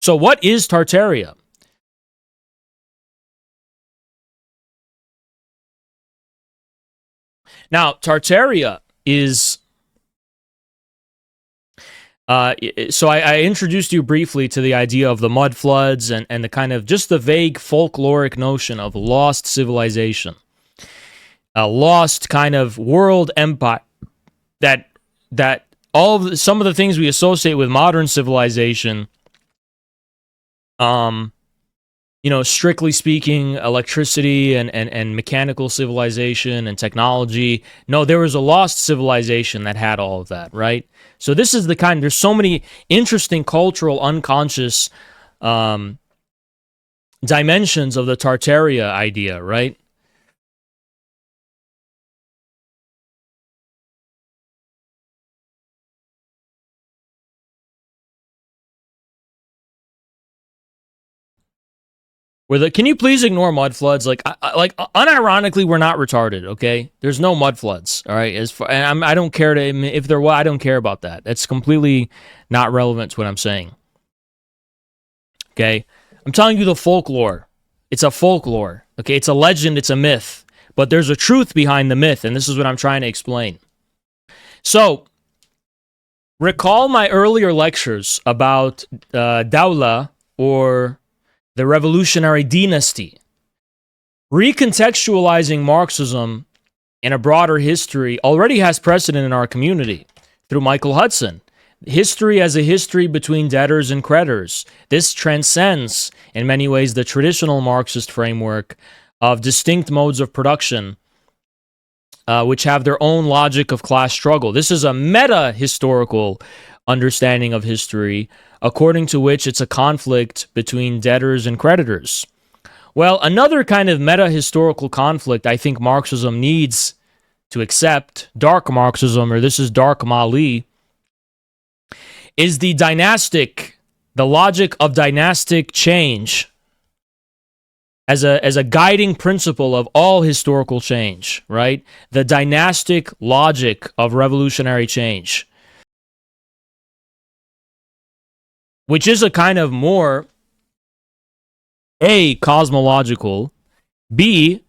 So what is Tartaria? Now, Tartaria is... so I introduced you briefly to the idea of the mud floods and the kind of just the vague folkloric notion of lost civilization, a lost kind of world empire that some of the things we associate with modern civilization, strictly speaking, electricity and mechanical civilization and technology. No, there was a lost civilization that had all of that, right? So this is the kind, there's so many interesting cultural, unconscious dimensions of the Tartaria idea, right? Can you please ignore mud floods? Unironically, we're not retarded. Okay, there's no mud floods. All right, I don't care if there were. I don't care about that. That's completely not relevant to what I'm saying. Okay, I'm telling you the folklore. It's a folklore. Okay, it's a legend. It's a myth. But there's a truth behind the myth, and this is what I'm trying to explain. So, recall my earlier lectures about Dawla, or the revolutionary dynasty. Recontextualizing Marxism in a broader history already has precedent in our community through Michael Hudson. History as a history between debtors and creditors. This transcends, in many ways, the traditional Marxist framework of distinct modes of production, which have their own logic of class struggle. This is a meta-historical understanding of history, according to which it's a conflict between debtors and creditors. Well, another kind of meta-historical conflict I think Marxism needs to accept, dark Marxism, or this is dark Mali, is the logic of dynastic change as a guiding principle of all historical change, right? The dynastic logic of revolutionary change, which is a kind of more A, cosmological, B,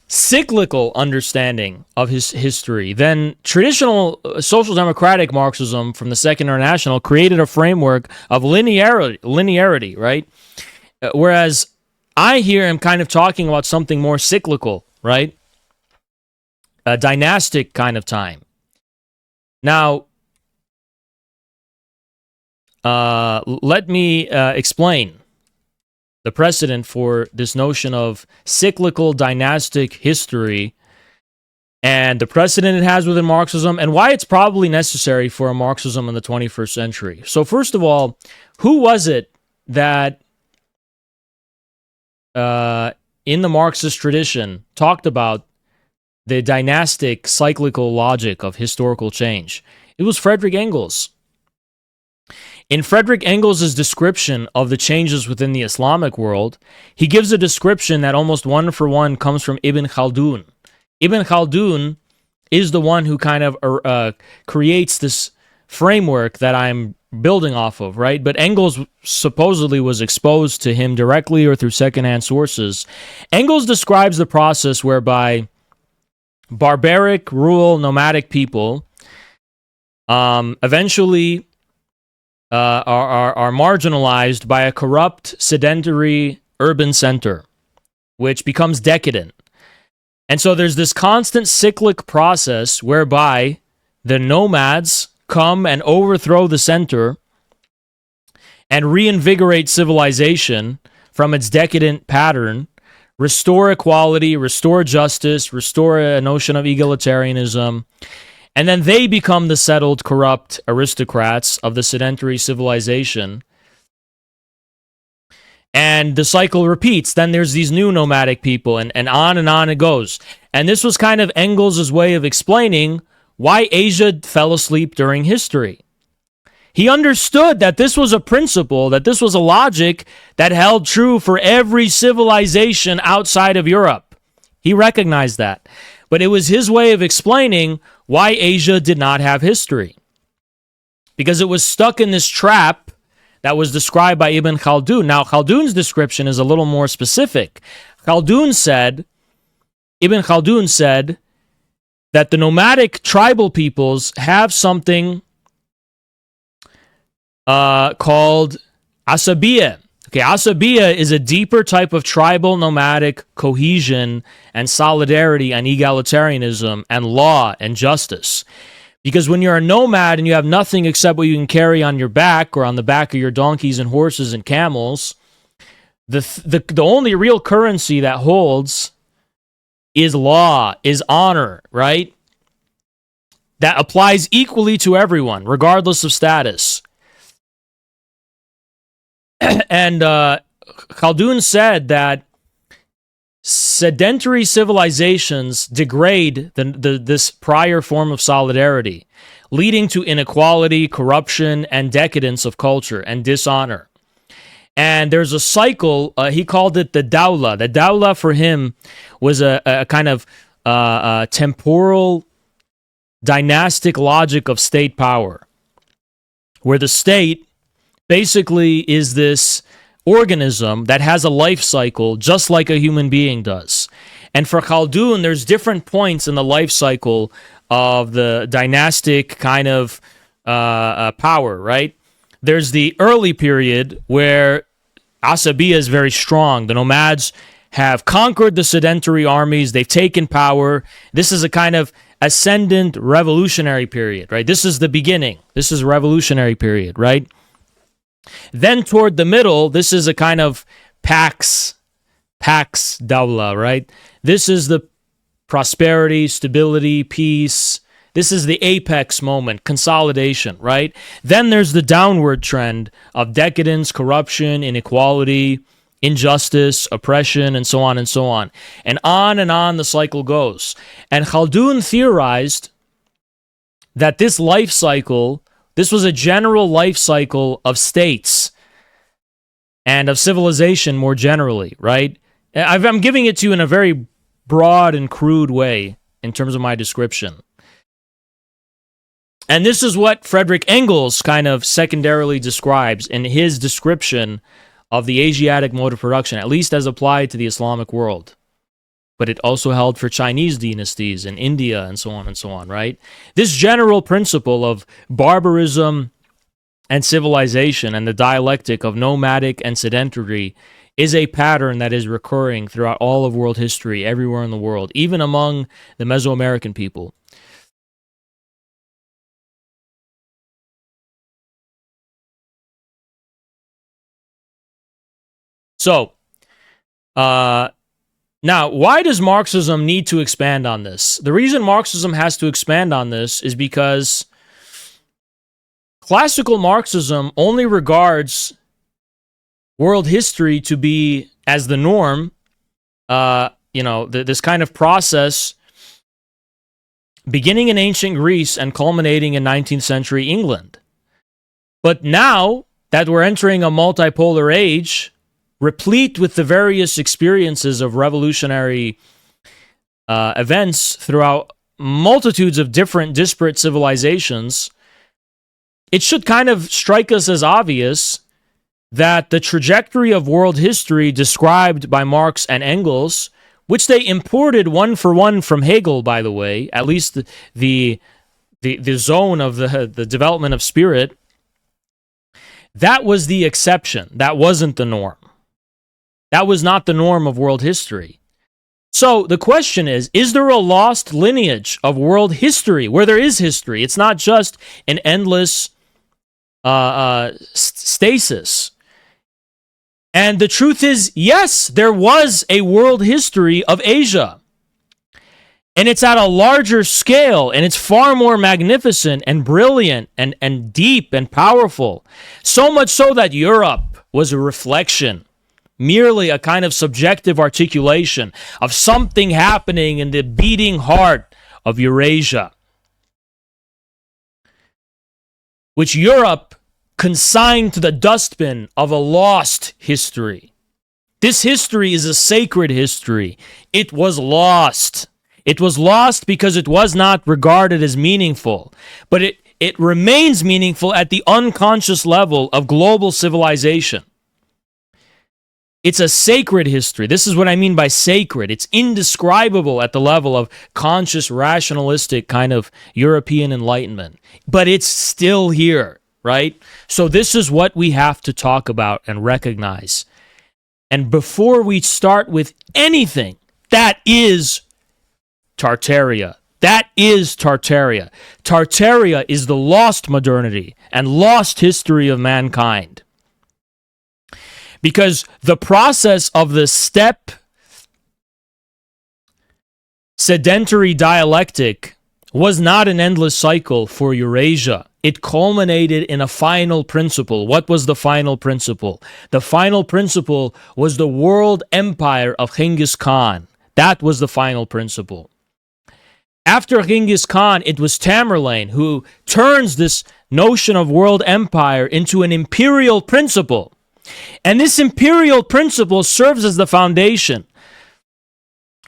cyclical understanding of his history. Then traditional social democratic Marxism from the Second International created a framework of linearity, right? Whereas I here am kind of talking about something more cyclical, right? A dynastic kind of time. Now, let me explain the precedent for this notion of cyclical dynastic history and the precedent it has within Marxism and why it's probably necessary for a Marxism in the 21st century. So first of all, who was it that in the Marxist tradition talked about the dynastic cyclical logic of historical change? It was Friedrich Engels. In Friedrich Engels' description of the changes within the Islamic world, he gives a description that almost one for one comes from Ibn Khaldun. Ibn Khaldun is the one who kind of creates this framework that I'm building off of, right? But Engels supposedly was exposed to him directly or through secondhand sources. Engels describes the process whereby barbaric, rural, nomadic people eventually are marginalized by a corrupt, sedentary urban center, which becomes decadent. And so there's this constant cyclic process whereby the nomads come and overthrow the center and reinvigorate civilization from its decadent pattern, restore equality, restore justice, restore a notion of egalitarianism. And then they become the settled, corrupt aristocrats of the sedentary civilization. And the cycle repeats. Then there's these new nomadic people, and on it goes. And this was kind of Engels' way of explaining why Asia fell asleep during history. He understood that this was a principle, that this was a logic that held true for every civilization outside of Europe. He recognized that. But it was his way of explaining why Asia did not have history. Because it was stuck in this trap that was described by Ibn Khaldun. Now, Khaldun's description is a little more specific. Ibn Khaldun said that the nomadic tribal peoples have something called asabiya. Okay, asabiya is a deeper type of tribal nomadic cohesion and solidarity and egalitarianism and law and justice. Because when you're a nomad and you have nothing except what you can carry on your back or on the back of your donkeys and horses and camels, the only real currency that holds is law, is honor, right? That applies equally to everyone, regardless of status. And Khaldun said that sedentary civilizations degrade this prior form of solidarity, leading to inequality, corruption, and decadence of culture and dishonor. And there's a cycle, he called it the dawla. The dawla for him was a kind of temporal, dynastic logic of state power, where the state basically is this organism that has a life cycle just like a human being does. And for Khaldun, there's different points in the life cycle of the dynastic kind of power, right? There's the early period where Asabiya is very strong. The nomads have conquered the sedentary armies. They've taken power. This is a kind of ascendant revolutionary period, right? This is the beginning. This is a revolutionary period, right? Then toward the middle, this is a kind of Pax Dawla, right? This is the prosperity, stability, peace. This is the apex moment, consolidation, right? Then there's the downward trend of decadence, corruption, inequality, injustice, oppression, and so on and so on. And on the cycle goes. And Khaldun theorized that this life cycle, this was a general life cycle of states and of civilization more generally, right? I'm giving it to you in a very broad and crude way in terms of my description. And this is what Friedrich Engels kind of secondarily describes in his description of the Asiatic mode of production, at least as applied to the Islamic world. But it also held for Chinese dynasties in India and so on, right? This general principle of barbarism and civilization and the dialectic of nomadic and sedentary is a pattern that is recurring throughout all of world history, everywhere in the world, even among the Mesoamerican people. So, now, why does Marxism need to expand on this? The reason Marxism has to expand on this is because classical Marxism only regards world history to be as the norm, this kind of process beginning in ancient Greece and culminating in 19th century England. But now that we're entering a multipolar age, replete with the various experiences of revolutionary events throughout multitudes of different disparate civilizations, it should kind of strike us as obvious that the trajectory of world history described by Marx and Engels, which they imported one for one from Hegel, by the way, at least the zone of the development of spirit, that was the exception. That wasn't the norm. That was not the norm of world history. So the question is there a lost lineage of world history where there is history? It's not just an endless stasis. And the truth is, yes, there was a world history of Asia. And it's at a larger scale, and it's far more magnificent and brilliant and deep and powerful. So much so that Europe was a reflection, merely a kind of subjective articulation of something happening in the beating heart of Eurasia, which Europe consigned to the dustbin of a lost history. This history is a sacred history. It was lost. It was lost because it was not regarded as meaningful, but it remains meaningful at the unconscious level of global civilization. It's a sacred history. This is what I mean by sacred. It's indescribable at the level of conscious, rationalistic kind of European enlightenment. But it's still here, right? So this is what we have to talk about and recognize. And before we start with anything, that is Tartaria. That is Tartaria. Tartaria is the lost modernity and lost history of mankind. Because the process of the step sedentary dialectic was not an endless cycle for Eurasia. It culminated in a final principle. What was the final principle? The final principle was the world empire of Genghis Khan. That was the final principle. After Genghis Khan, it was Tamerlane who turns this notion of world empire into an imperial principle. And this imperial principle serves as the foundation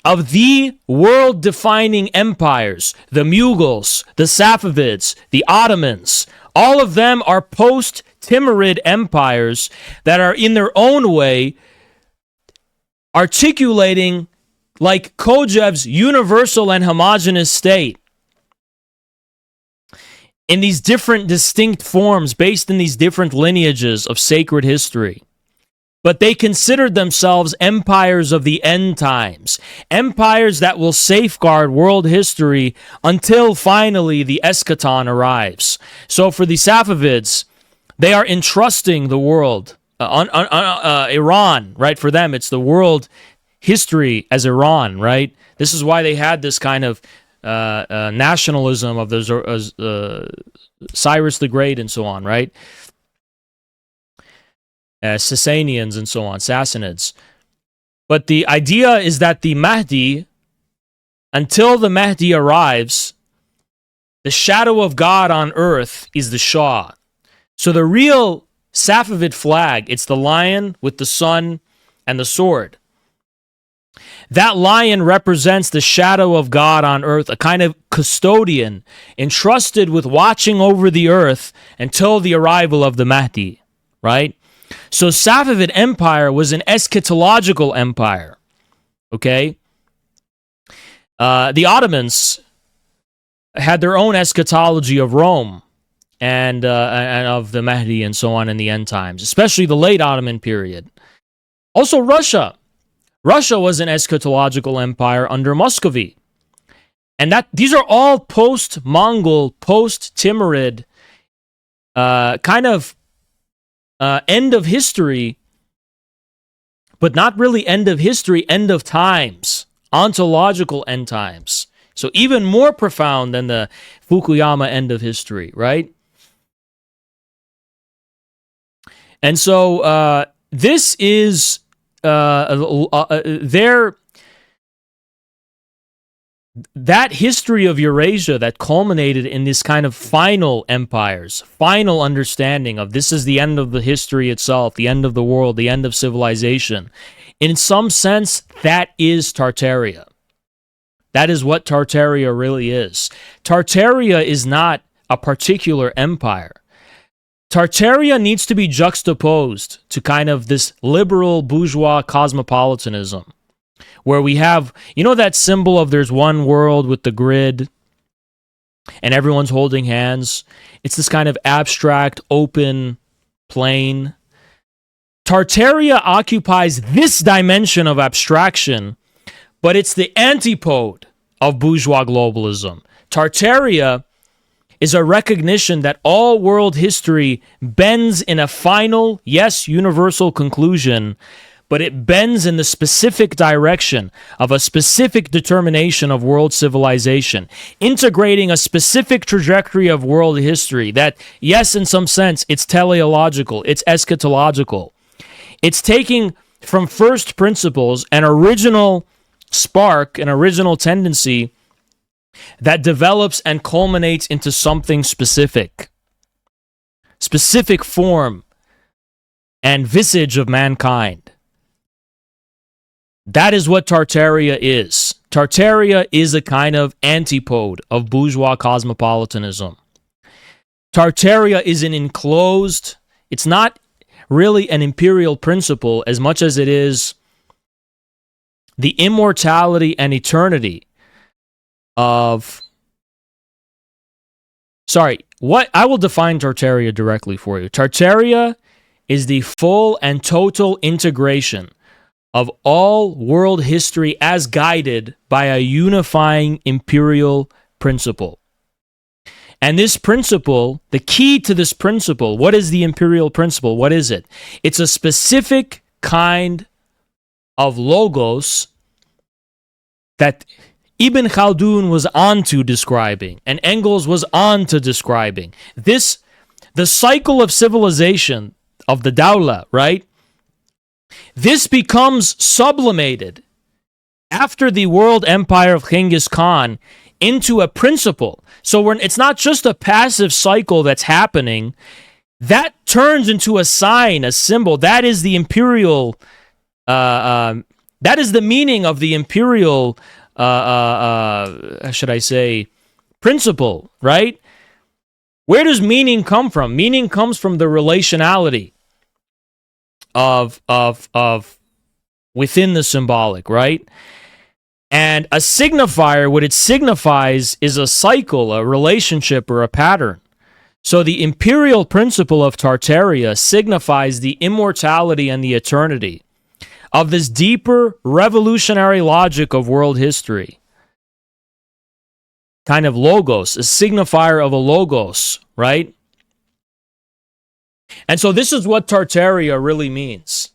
of the world-defining empires, the Mughals, the Safavids, the Ottomans. All of them are post-Timurid empires that are in their own way articulating like Kojev's universal and homogeneous state in these different distinct forms based in these different lineages of sacred history. But they considered themselves empires of the end times, empires that will safeguard world history until finally the eschaton arrives. So for the Safavids, they are entrusting the world, Iran, right? For them, it's the world history as Iran, right? This is why they had this kind of nationalism of the Cyrus the Great and so on, right? Sasanians and so on, Sassanids. But the idea is that the Mahdi, until the Mahdi arrives, the shadow of God on earth is the Shah. So the real Safavid flag, it's the lion with the sun and the sword. That lion represents the shadow of God on earth, a kind of custodian entrusted with watching over the earth until the arrival of the Mahdi, right? So Safavid Empire was an eschatological empire, okay? The Ottomans had their own eschatology of Rome and of the Mahdi and so on in the end times, especially the late Ottoman period. Also Russia. Russia was an eschatological empire under Muscovy. And these are all post-Mongol, post-Timurid kind of end of history, but not really end of history, end of times, ontological end times. So even more profound than the Fukuyama end of history, right? And so this is that history of Eurasia that culminated in this kind of final empires, final understanding of this is the end of the history itself, the end of the world, the end of civilization. In some sense, that is Tartaria. That is what Tartaria really is. Tartaria is not a particular empire. Tartaria needs to be juxtaposed to kind of this liberal bourgeois cosmopolitanism, where we have, you know, that symbol of there's one world with the grid and everyone's holding hands. It's this kind of abstract, open plane. Tartaria occupies this dimension of abstraction, but it's the antipode of bourgeois globalism. Tartaria is a recognition that all world history bends in a final, yes, universal conclusion, but it bends in the specific direction of a specific determination of world civilization, integrating a specific trajectory of world history that, yes, in some sense, it's teleological, it's eschatological. It's taking from first principles an original spark, an original tendency that develops and culminates into something specific form and visage of mankind. That is what Tartaria is. Tartaria is a kind of antipode of bourgeois cosmopolitanism. Tartaria is an enclosed, it's not really an imperial principle as much as it is the immortality and eternity of... What I will define Tartaria directly for you. Tartaria is the full and total integration of all world history as guided by a unifying imperial principle. And this principle, the key to this principle, what is the imperial principle? What is it? It's a specific kind of logos that Ibn Khaldun was onto describing, and Engels was onto describing. The cycle of civilization of the Dawla, right? This becomes sublimated after the world empire of Genghis Khan into a principle. So it's not just a passive cycle that's happening. That turns into a sign, a symbol. That is the imperial, that is the meaning of the imperial, should I say, principle, right? Where does meaning come from? Meaning comes from the relationality of within the symbolic, right? And a signifier, what it signifies is a cycle, a relationship, or a pattern. So the imperial principle of Tartaria signifies the immortality and the eternity of this deeper revolutionary logic of world history. Kind of logos, a signifier of a logos, right? And so this is what Tartaria really means.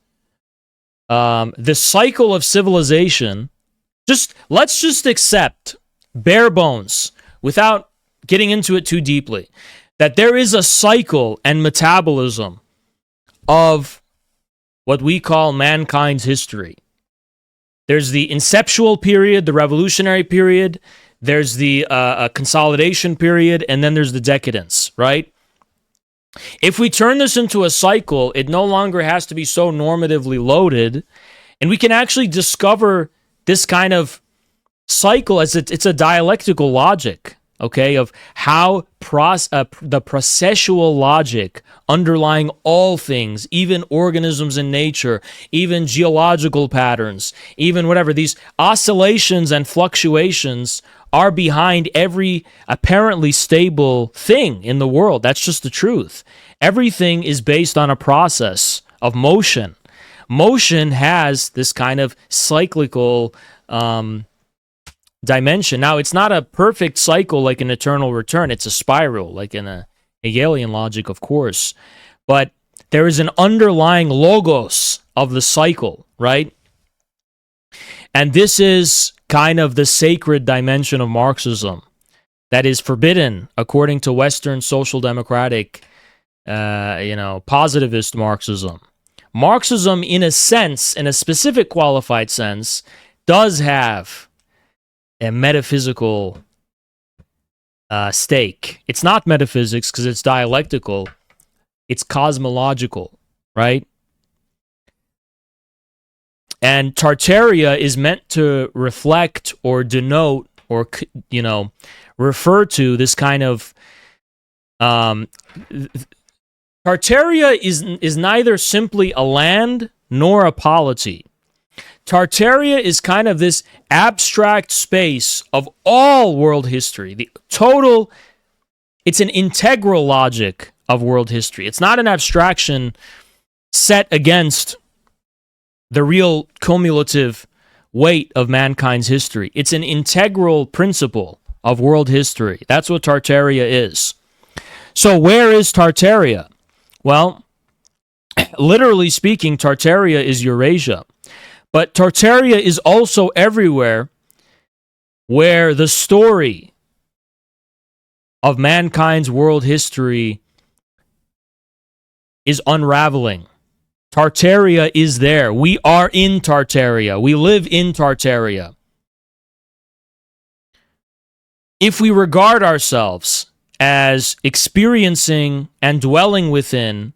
The cycle of civilization, let's just accept, bare bones, without getting into it too deeply, that there is a cycle and metabolism of what we call mankind's history. There's the inceptual period, the revolutionary period, there's the consolidation period, and then there's the decadence, right? If we turn this into a cycle, it no longer has to be so normatively loaded, and we can actually discover this kind of cycle as it's a dialectical logic, okay, of how the processual logic underlying all things, even organisms in nature, even geological patterns, even whatever, these oscillations and fluctuations are behind every apparently stable thing in the world. That's just the truth. Everything is based on a process of motion. Motion has this kind of cyclical dimension. Now, it's not a perfect cycle like an eternal return. It's a spiral, like in a Hegelian logic, of course. But there is an underlying logos of the cycle, right? And this is kind of the sacred dimension of Marxism that is forbidden according to Western social democratic, positivist Marxism. Marxism, in a sense, in a specific qualified sense, does have a metaphysical stake. It's not metaphysics because it's dialectical. It's cosmological, right? And Tartaria is meant to reflect or denote or, refer to this kind of... Tartaria is neither simply a land nor a polity. Tartaria is kind of this abstract space of all world history. It's an integral logic of world history. It's not an abstraction set against the real cumulative weight of mankind's history. It's an integral principle of world history. That's what Tartaria is. So where is Tartaria? Well, literally speaking, Tartaria is Eurasia. But Tartaria is also everywhere where the story of mankind's world history is unraveling. Tartaria is there. We are in Tartaria. We live in Tartaria. If we regard ourselves as experiencing and dwelling within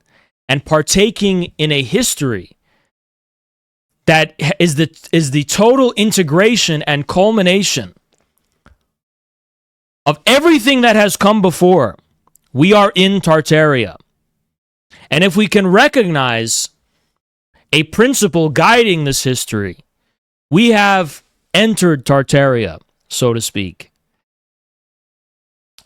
and partaking in a history that is the total integration and culmination of everything that has come before, we are in Tartaria. And if we can recognize a principle guiding this history, we have entered Tartaria, so to speak.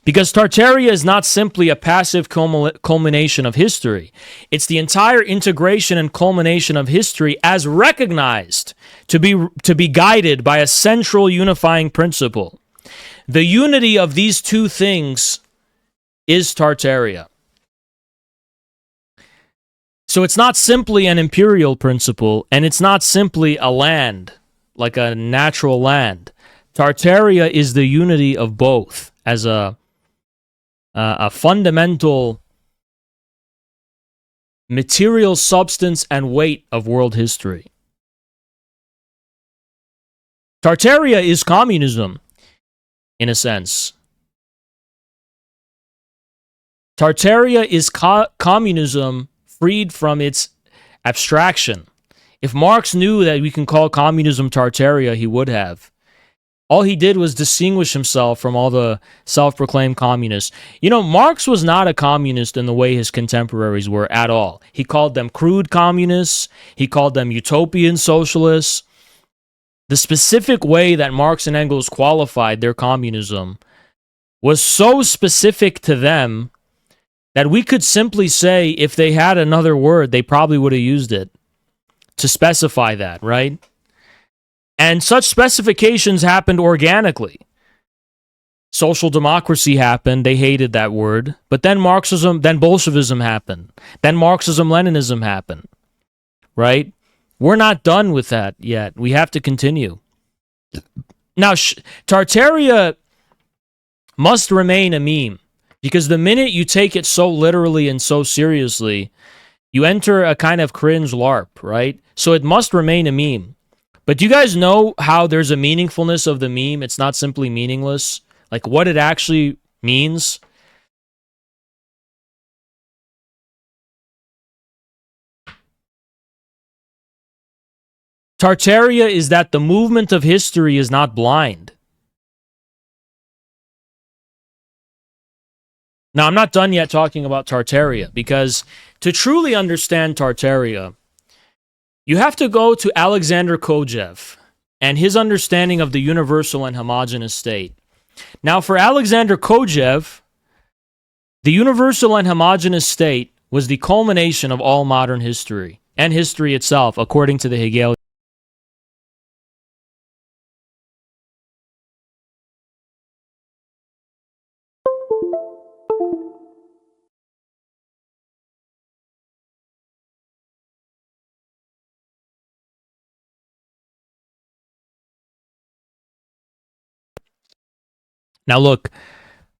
Because Tartaria is not simply a passive culmination of history. It's the entire integration and culmination of history as recognized to be guided by a central unifying principle. The unity of these two things is Tartaria. So it's not simply an imperial principle, and it's not simply a land, like a natural land. Tartaria is the unity of both as a fundamental material substance and weight of world history. Tartaria is communism, in a sense. Tartaria is communism freed from its abstraction. If Marx knew that we can call communism Tartaria, he would have. All he did was distinguish himself from all the self-proclaimed communists. You know, Marx was not a communist in the way his contemporaries were at all. He called them crude communists. He called them utopian socialists. The specific way that Marx and Engels qualified their communism was so specific to them that we could simply say, if they had another word, they probably would have used it to specify that, right? And such specifications happened organically. Social democracy happened. They hated that word. But then Bolshevism happened. Then Marxism-Leninism happened. Right? We're not done with that yet. We have to continue. Now, Tartaria must remain a meme. Because the minute you take it so literally and so seriously, you enter a kind of cringe LARP, right? So it must remain a meme. But do you guys know how there's a meaningfulness of the meme? It's not simply meaningless. Like what it actually means. Tartaria is that the movement of history is not blind. Now, I'm not done yet talking about Tartaria, because to truly understand Tartaria, you have to go to Alexander Kojev and his understanding of the universal and homogeneous state. Now, for Alexander Kojev, the universal and homogeneous state was the culmination of all modern history, and history itself, according to the Hegelian. Now look,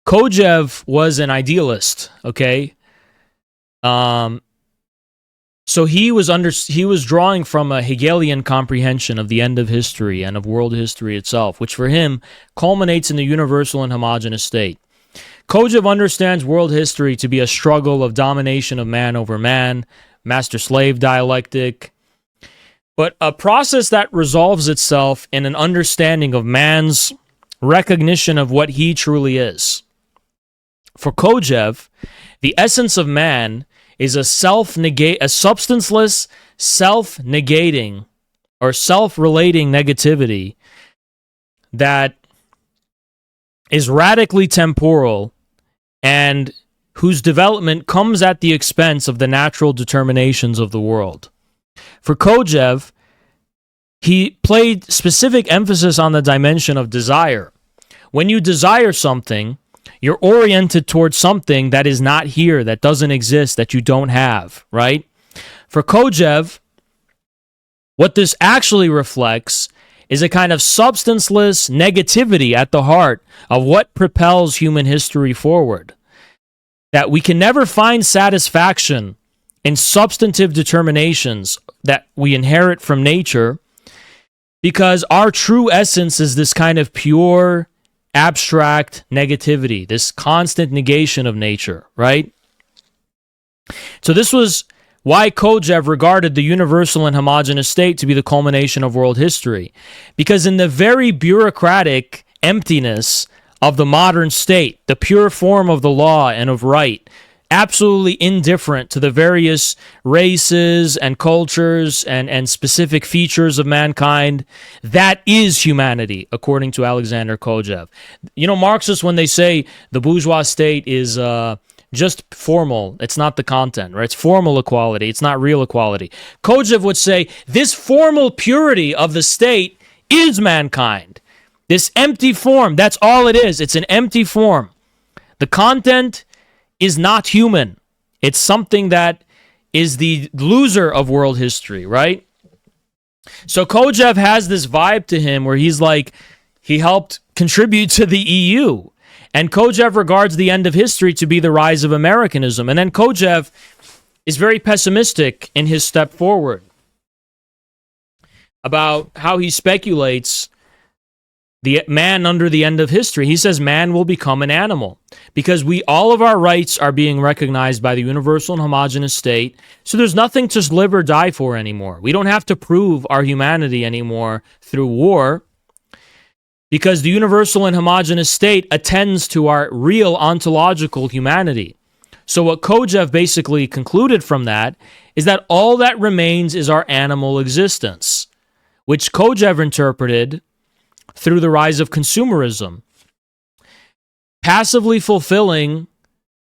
Kojev was an idealist, okay? So he was drawing from a Hegelian comprehension of the end of history and of world history itself, which for him culminates in the universal and homogeneous state. Kojev understands world history to be a struggle of domination of man over man, master-slave dialectic, but a process that resolves itself in an understanding of man's recognition of what he truly is. For Kojev, the essence of man is a substanceless, self-negating, or self-relating negativity that is radically temporal and whose development comes at the expense of the natural determinations of the world. For Kojev, he played specific emphasis on the dimension of desire. When you desire something, you're oriented towards something that is not here, that doesn't exist, that you don't have, right? For Kojev, what this actually reflects is a kind of substanceless negativity at the heart of what propels human history forward. That we can never find satisfaction in substantive determinations that we inherit from nature, because our true essence is this kind of pure, abstract negativity, this constant negation of nature, right? So this was why Kojev regarded the universal and homogeneous state to be the culmination of world history. Because in the very bureaucratic emptiness of the modern state, the pure form of the law and of right, absolutely indifferent to the various races and cultures and specific features of mankind. That is humanity, according to Alexander Kojev. You know, Marxists, when they say the bourgeois state is just formal, it's not the content, right? It's formal equality, it's not real equality. Kojev would say this formal purity of the state is mankind. This empty form, that's all it is. It's an empty form. The content is not human. It's something that is the loser of world history, right? So Kojev has this vibe to him where he's like, he helped contribute to the EU. And Kojev regards the end of history to be the rise of Americanism. And then Kojev is very pessimistic in his step forward about how he speculates the man under the end of history. He says man will become an animal because all of our rights are being recognized by the universal and homogeneous state. So there's nothing to live or die for anymore. We don't have to prove our humanity anymore through war because the universal and homogeneous state attends to our real ontological humanity. So what Kojev basically concluded from that is that all that remains is our animal existence, which Kojev interpreted through the rise of consumerism, passively fulfilling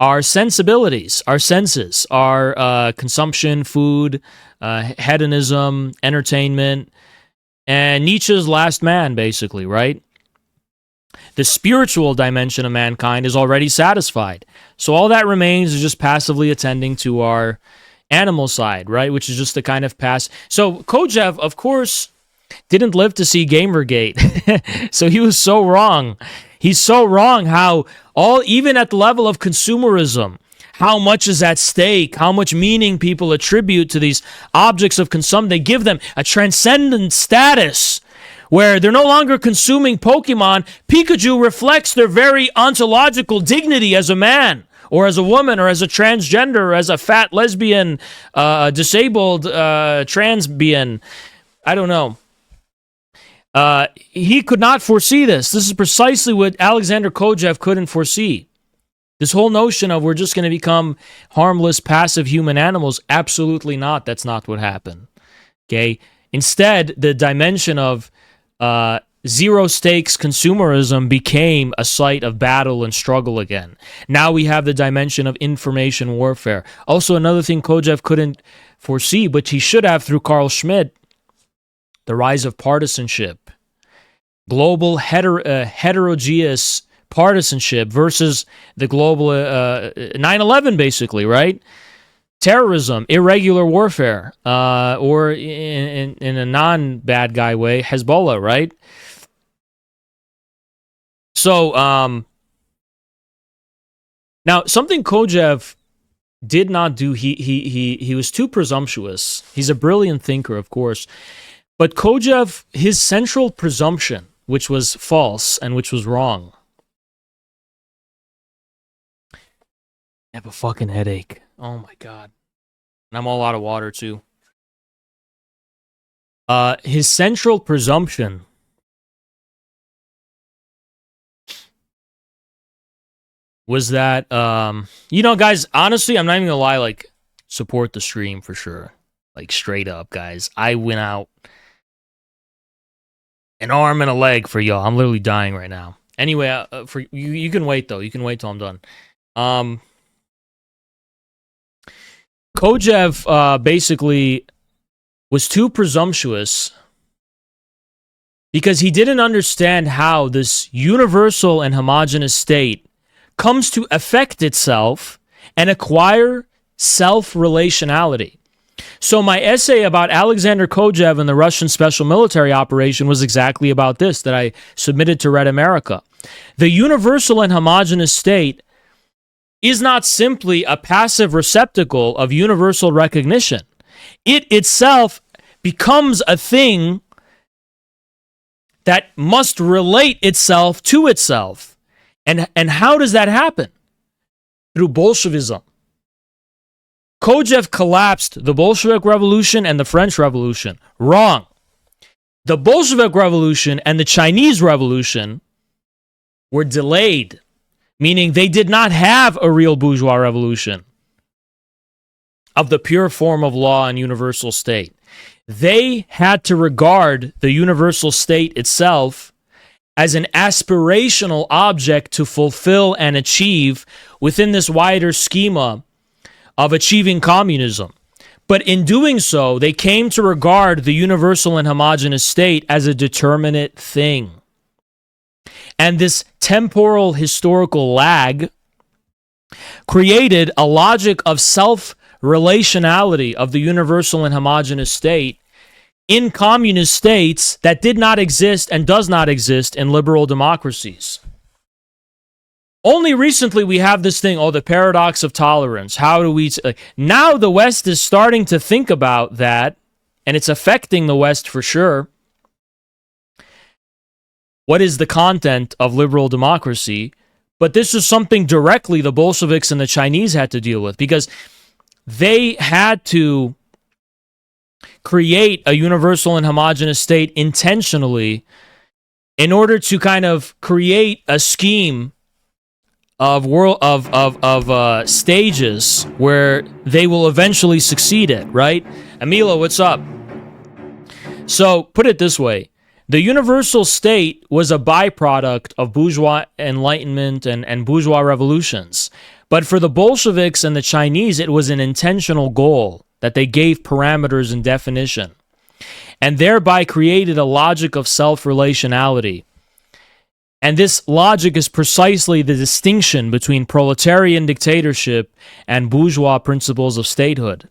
our sensibilities, our senses, our consumption, food, hedonism, entertainment, and Nietzsche's last man, basically, right? The spiritual dimension of mankind is already satisfied. So all that remains is just passively attending to our animal side, right? Which is just the kind of pass. So Kojev, of course, didn't live to see Gamergate. So he was so wrong. He's so wrong how even at the level of consumerism, how much is at stake, how much meaning people attribute to these objects of consumption. They give them a transcendent status where they're no longer consuming Pokemon. Pikachu reflects their very ontological dignity as a man or as a woman or as a transgender or as a fat lesbian, disabled transbian. I don't know. He could not foresee this. This is precisely what Alexander Kojev couldn't foresee. This whole notion of we're just going to become harmless, passive human animals, absolutely not. That's not what happened. Okay? Instead, the dimension of zero-stakes consumerism became a site of battle and struggle again. Now we have the dimension of information warfare. Also, another thing Kojev couldn't foresee, but he should have through Carl Schmitt, the rise of partisanship, global heterogeneous partisanship versus the global 9/11, basically, right? Terrorism, irregular warfare, or in a non-bad guy way, Hezbollah, right? So, now something Kojev did not do. He was too presumptuous. He's a brilliant thinker, of course. But Kojev, his central presumption, which was false and which was wrong. I have a fucking headache. Oh my God. And I'm all out of water too. His central presumption was that, guys, honestly, I'm not even gonna lie, like, support the stream for sure. Like, straight up, guys. I went out an arm and a leg for y'all. I'm literally dying right now. Anyway, for you can wait though. You can wait till I'm done. Kojev basically was too presumptuous because he didn't understand how this universal and homogeneous state comes to affect itself and acquire self-relationality. So my essay about Alexander Kojev and the Russian special military operation was exactly about this that I submitted to Red America. The universal and homogeneous state is not simply a passive receptacle of universal recognition. It itself becomes a thing that must relate itself to itself. And how does that happen? Through Bolshevism. Kojev collapsed the Bolshevik Revolution and the French Revolution. Wrong. The Bolshevik Revolution and the Chinese Revolution were delayed, meaning they did not have a real bourgeois revolution of the pure form of law and universal state. They had to regard the universal state itself as an aspirational object to fulfill and achieve within this wider schema of achieving communism. But in doing so, they came to regard the universal and homogeneous state as a determinate thing. And this temporal historical lag created a logic of self-relationality of the universal and homogeneous state in communist states that did not exist and does not exist in liberal democracies. Only recently we have this thing, the paradox of tolerance. How do we... now the West is starting to think about that, and it's affecting the West for sure. What is the content of liberal democracy? But this is something directly the Bolsheviks and the Chinese had to deal with, because they had to create a universal and homogeneous state intentionally in order to kind of create a scheme of stages where they will eventually succeed at, right? Amila, what's up? So, put it this way. The universal state was a byproduct of bourgeois enlightenment and bourgeois revolutions. But for the Bolsheviks and the Chinese, it was an intentional goal that they gave parameters and definition, and thereby created a logic of self-relationality. And this logic is precisely the distinction between proletarian dictatorship and bourgeois principles of statehood.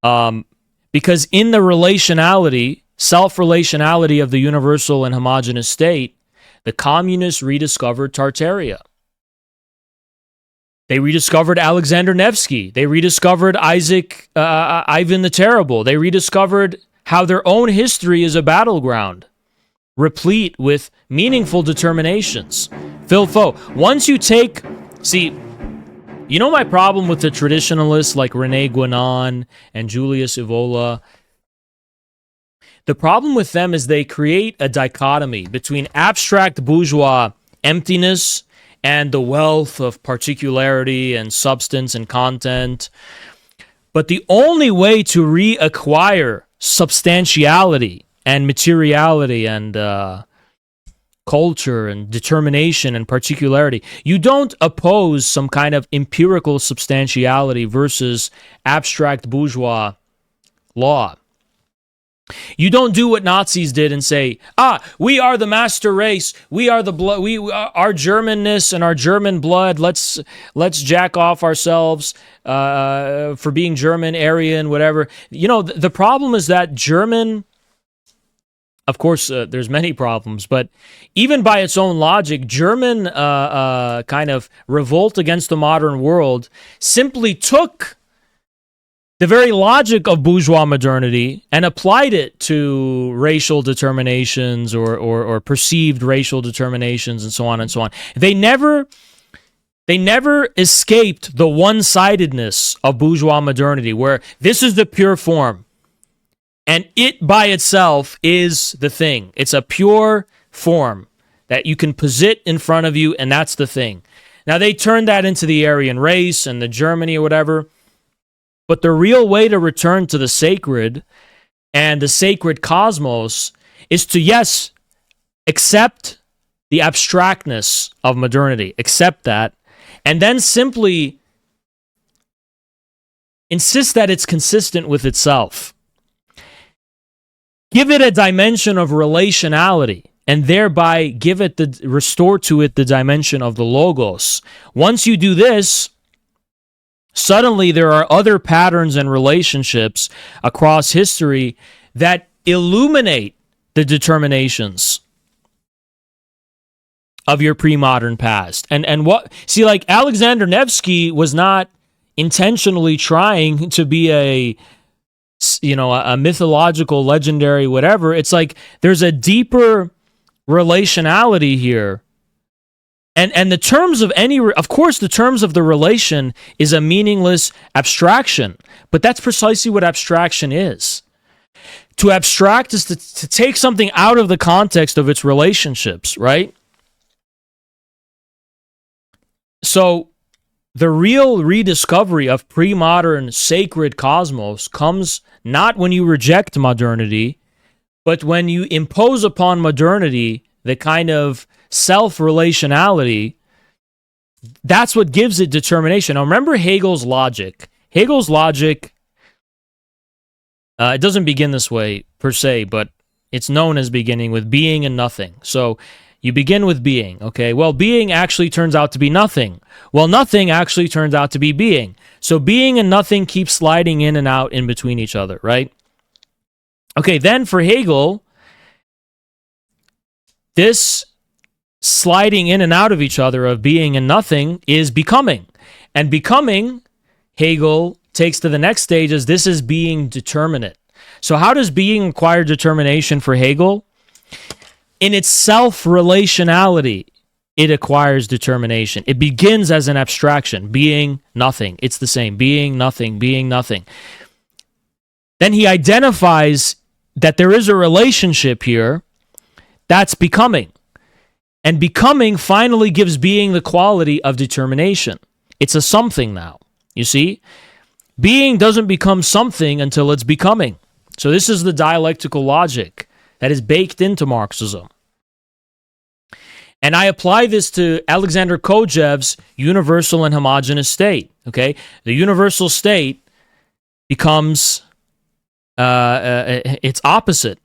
Because in the relationality, self-relationality of the universal and homogeneous state, the communists rediscovered Tartaria. They rediscovered Alexander Nevsky. They rediscovered Ivan the Terrible. They rediscovered how their own history is a battleground, replete with meaningful determinations. Phil Foe, once you take... See, you know my problem with the traditionalists like René Guénon and Julius Evola? The problem with them is they create a dichotomy between abstract bourgeois emptiness and the wealth of particularity and substance and content. But the only way to reacquire substantiality and materiality and culture and determination and particularity, you don't oppose some kind of empirical substantiality versus abstract bourgeois law. You don't do what Nazis did and say, we are the master race, we are the blood, our Germanness and our German blood, let's jack off ourselves for being German, Aryan, whatever. You know, the problem is that German, of course, there's many problems, but even by its own logic, German kind of revolt against the modern world simply took the very logic of bourgeois modernity and applied it to racial determinations or perceived racial determinations and so on and so on. They never escaped the one-sidedness of bourgeois modernity, where this is the pure form and it by itself is the thing. It's a pure form that you can posit in front of you, and that's the thing. Now, they turned that into the Aryan race and the Germany or whatever. But the real way to return to the sacred and the sacred cosmos is to, yes, accept the abstractness of modernity, accept that, and then simply insist that it's consistent with itself. Give it a dimension of relationality, and thereby restore to it the dimension of the logos. Once you do this, suddenly there are other patterns and relationships across history that illuminate the determinations of your pre-modern past. And what, see, like Alexander Nevsky was not intentionally trying to be a mythological, legendary, whatever. It's like there's a deeper relationality here. And the terms of of course, the terms of the relation is a meaningless abstraction, but that's precisely what abstraction is. To abstract is to take something out of the context of its relationships, right? So the real rediscovery of pre-modern sacred cosmos comes not when you reject modernity, but when you impose upon modernity the kind of self-relationality. That's what gives it determination. Now remember Hegel's logic. Hegel's logic, it doesn't begin this way per se, but it's known as beginning with being and nothing. So you begin with being, okay? Well, being actually turns out to be nothing. Well, nothing actually turns out to be being. So being and nothing keep sliding in and out in between each other, right? Okay, then for Hegel, this sliding in and out of each other of being and nothing is becoming. And becoming, Hegel takes to the next stage as this is being determinate. So how does being acquire determination for Hegel? In its self-relationality, it acquires determination. It begins as an abstraction, being, nothing. It's the same, being, nothing, being, nothing. Then he identifies that there is a relationship here. That's becoming. And becoming finally gives being the quality of determination. It's a something now, you see? Being doesn't become something until it's becoming. So this is the dialectical logic that is baked into Marxism. And I apply this to Alexander Kojèv's universal and homogeneous state, okay? The universal state becomes its opposite,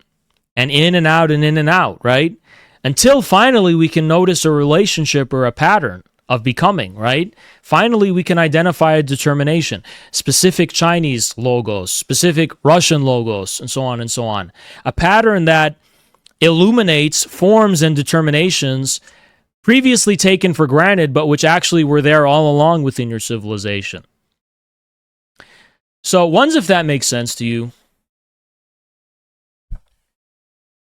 and in and out, right? Until finally we can notice a relationship or a pattern of becoming, right? Finally, we can identify a determination, specific Chinese logos, specific Russian logos, and so on and so on. A pattern that illuminates forms and determinations previously taken for granted, but which actually were there all along within your civilization. So, ones if that makes sense to you.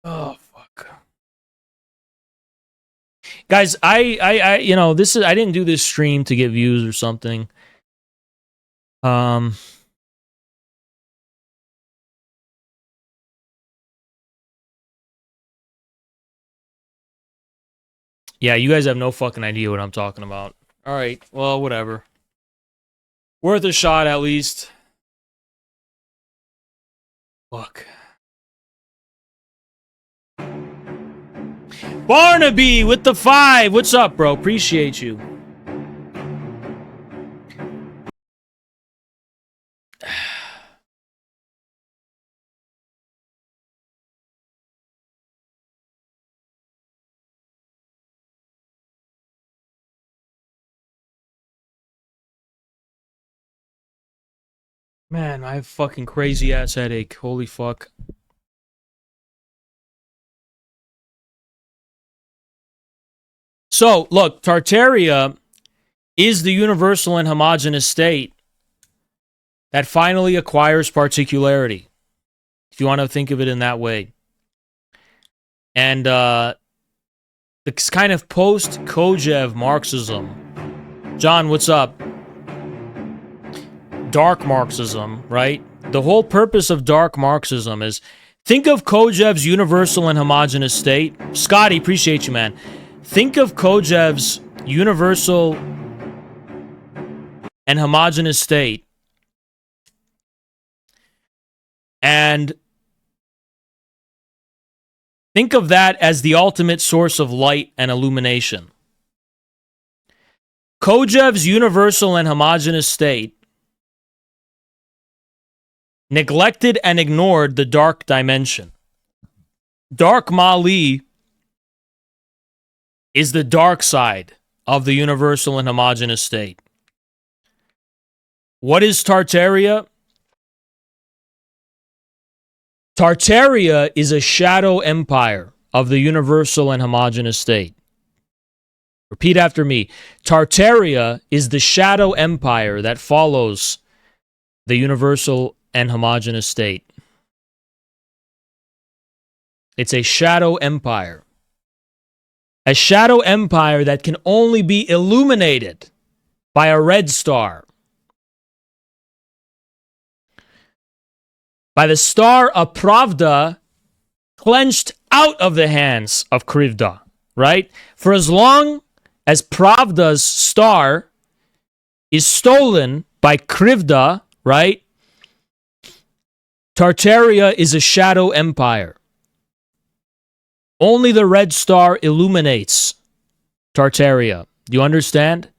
Oh, fuck. Guys, I you know, this is, I didn't do this stream to get views or something. Yeah, you guys have no fucking idea what I'm talking about. All right, well, whatever. Worth a shot, at least. Fuck. Barnaby with the 5. What's up, bro? Appreciate you. Man, I have a fucking crazy ass headache. Holy fuck. So, look, Tartaria is the universal and homogeneous state that finally acquires particularity, if you want to think of it in that way. And it's kind of post-Kojèv Marxism. John, what's up? Dark Marxism, right? The whole purpose of dark Marxism is, think of Kojèv's universal and homogeneous state. Scotty, appreciate you, man. Think of Kojèv's universal and homogeneous state, and think of that as the ultimate source of light and illumination. Kojèv's universal and homogeneous state neglected and ignored the dark dimension. Dark Mali is the dark side of the universal and homogeneous state. What is Tartaria? Tartaria is a shadow empire of the universal and homogeneous state. Repeat after me. Tartaria is the shadow empire that follows the universal and homogeneous state. It's a shadow empire. A shadow empire that can only be illuminated by a red star. By the star of Pravda clenched out of the hands of Krivda, right? For as long as Pravda's star is stolen by Krivda, right? Tartaria is a shadow empire. Only the red star illuminates Tartaria. Do you understand?